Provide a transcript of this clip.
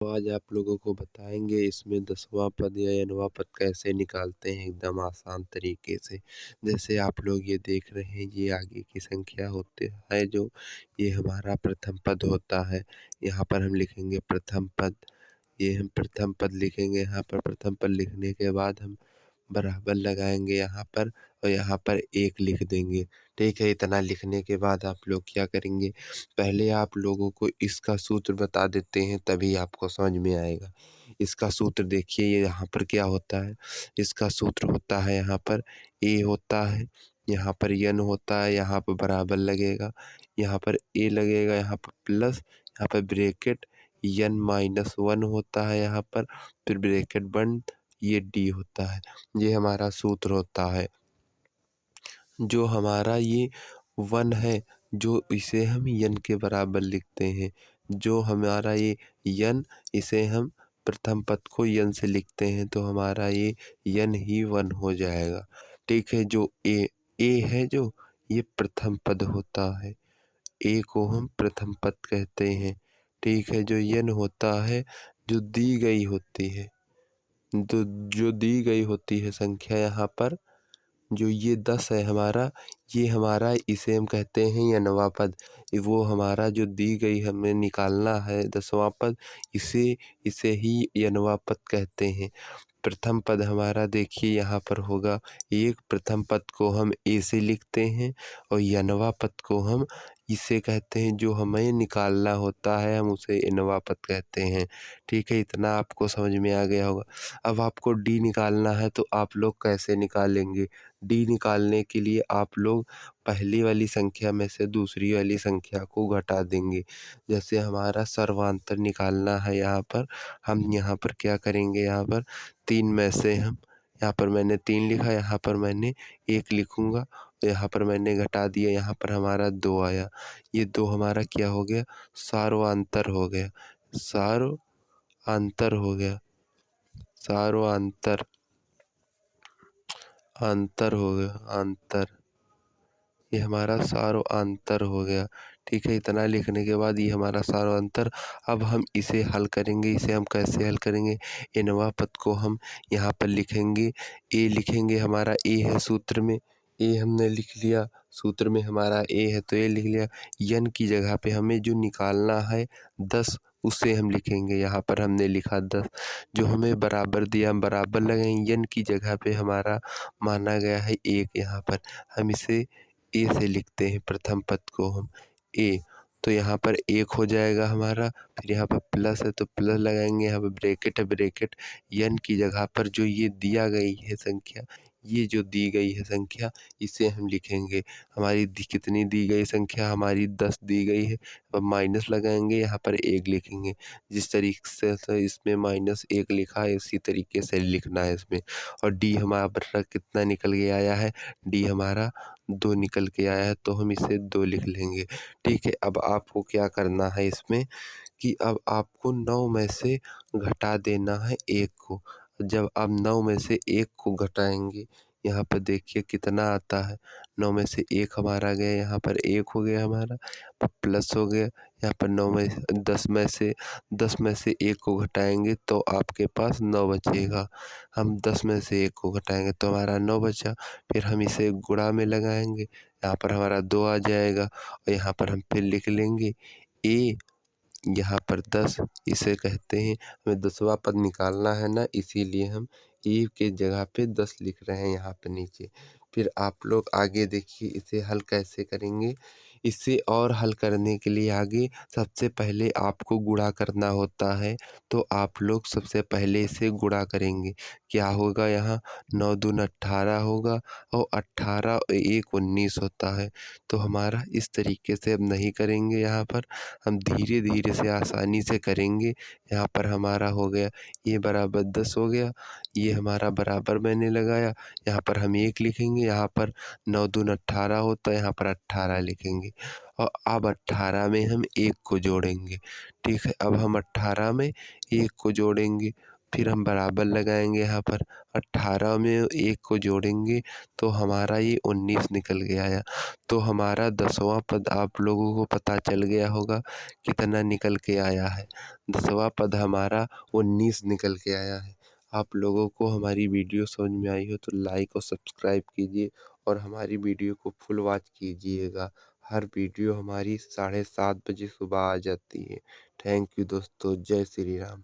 तो आज आप लोगों को बताएंगे इसमें 10वां पद या n वां पद कैसे निकालते हैं एकदम आसान तरीके से। जैसे आप लोग ये देख रहे हैं, ये आगे की संख्या होते है जो ये हमारा प्रथम पद होता है। यहाँ पर हम लिखेंगे प्रथम पद, ये हम प्रथम पद लिखेंगे। यहाँ पर प्रथम पद लिखने के बाद हम बराबर लगाएंगे यहाँ पर और यहाँ पर 1 लिख देंगे। ठीक है, इतना लिखने के बाद आप लोग क्या करेंगे, पहले आप लोगों को इसका सूत्र बता देते हैं तभी आपको समझ में आएगा। इसका सूत्र देखिए, ये यहाँ पर क्या होता है, इसका सूत्र होता है यहाँ पर a होता है, यहाँ पर n होता है, यहाँ पर बराबर लगेगा, यहाँ पर a लगेगा, यहाँ पर प्लस, यहाँ पर ब्रैकेट n-1 होता है यहाँ पर, फिर ब्रैकेट बंद, ये d होता है। ये हमारा सूत्र होता है। जो हमारा ये 1 है, जो इसे हम n के बराबर लिखते हैं। जो हमारा ये n, इसे हम प्रथम पद को n से लिखते हैं तो हमारा ये n ही 1 हो जाएगा। ठीक है, जो a है जो ये प्रथम पद होता है, a को हम प्रथम पद कहते हैं। ठीक है, जो n होता है जो दी गई होती है, तो जो दी गई होती है संख्या यहाँ पर, जो ये 10 है हमारा, ये हमारा इसे हम कहते हैं n वां पद। वो हमारा जो दी गई हमें निकालना है 10वां पद, इसे ही n वां पद कहते हैं। प्रथम पद हमारा देखिए यहाँ पर होगा, एक प्रथम पद को हम a से लिखते हैं और n वां पद को हम इसे कहते हैं, जो हमें निकालना होता है हम उसे n वां पद कहते हैं। ठीक है, इतना आपको समझ में आ गया होगा। अब आपको d निकालना है तो आप लोग कैसे निकालेंगे? d निकालने के लिए आप लोग पहली वाली संख्या में से दूसरी वाली संख्या को घटा देंगे। जैसे हमारा सर्वांतर निकालना है यहाँ पर, हम यहाँ पर क्या करेंगे, यहाँ पर 3 में से हम, यहाँ पर मैंने 3 लिखा, यहाँ पर मैंने 1 लिखूँगा, यहाँ पर मैंने घटा दिया, यहाँ पर हमारा 2 आया। ये 2 हमारा क्या हो गया, सार्वंतर हो गया, सार्वंतर हो गया, सार्वंतर, अंतर हो गया, अंतर, ये हमारा सार्वंतर हो गया। ठीक है, इतना लिखने के बाद ये हमारा सार्वंतर। अब हम इसे हल करेंगे। इसे हम कैसे हल करेंगे, n वां पद को हम यहाँ पर लिखेंगे, a लिखेंगे, हमारा a है सूत्र में, a हमने लिख लिया, सूत्र में हमारा a है तो a लिख लिया। n की जगह पे हमें जो निकालना है 10, उसे हम लिखेंगे, यहाँ पर हमने लिखा 10। जो हमें बराबर दिया हम बराबर लगाएंगे, n की जगह पे हमारा माना गया है 1, यहाँ पर हम इसे a से लिखते हैं, प्रथम पद को हम a, तो यहाँ पर 1 हो जाएगा हमारा। फिर यहाँ पर प्लस है तो प्लस लगाएंगे, यहाँ पर ब्रैकेट है, ब्रैकेट n की जगह पर जो ये दिया गई है संख्या, ये जो दी गई है संख्या, इसे हम लिखेंगे। हमारी कितनी दी गई संख्या, हमारी 10 दी गई है। अब माइनस लगाएंगे, यहाँ पर 1 लिखेंगे। जिस तरीके से इसमें -1 लिखा है उसी तरीके से लिखना है इसमें। और d हमारा कितना निकल के आया है, d हमारा 2 निकल के आया है तो हम इसे 2 लिख लेंगे। ठीक है, अब आपको क्या करना है इसमें कि अब आपको 9 में से घटा देना है 1 को। जब आप 9 में से 1 को घटाएंगे, यहाँ पर देखिए कितना आता है, 9 में से 1 हमारा गया, यहाँ पर 1 हो गया हमारा, प्लस हो गया, यहाँ पर 9 में 10 में से 1 को घटाएंगे तो आपके पास 9 बचेगा। हम 10 में से 1 को घटाएंगे तो हमारा 9 बचा। फिर हम इसे गुणा में लगाएंगे, यहाँ पर हमारा 2 आ जाएगा और यहाँ पर हम फिर लिख लेंगे a, यहाँ पर 10, इसे कहते हैं, हमें 10वां पद निकालना है ना, इसीलिए हम a के जगह पे 10 लिख रहे हैं यहाँ पे नीचे। फिर आप लोग आगे देखिए इसे हल कैसे करेंगे। इसे और हल करने के लिए आगे सबसे पहले आपको गुणा करना होता है, तो आप लोग सबसे पहले इसे गुणा करेंगे। क्या होगा यहाँ, 9 दूनी 18 होगा और 18 और 1 19 होता है। तो हमारा इस तरीके से अब नहीं करेंगे, यहाँ पर हम धीरे धीरे से आसानी से करेंगे। यहाँ पर हमारा हो गया ये बराबर 10 हो गया, ये हमारा बराबर मैंने लगाया, यहाँ पर हम 1 लिखेंगे, यहाँ पर 9 दूनी 18 होता है, यहाँ पर 18 लिखेंगे और अब 18 में हम 1 को जोड़ेंगे। ठीक है, अब हम 18 में 1 को जोड़ेंगे फिर हम बराबर लगाएंगे यहाँ पर 18 में 1 को जोड़ेंगे तो हमारा ये 19 निकल के आया। तो हमारा 10वां पद आप लोगों को पता चल गया होगा कितना निकल के आया है। 10वां पद हमारा 19 निकल के आया है। आप लोगों को हमारी वीडियो समझ में आई हो तो लाइक और सब्सक्राइब कीजिए और हमारी वीडियो को फुल वॉच कीजिएगा। हर वीडियो हमारी 7:30 बजे सुबह आ जाती है। थैंक यू दोस्तों। जय श्री राम।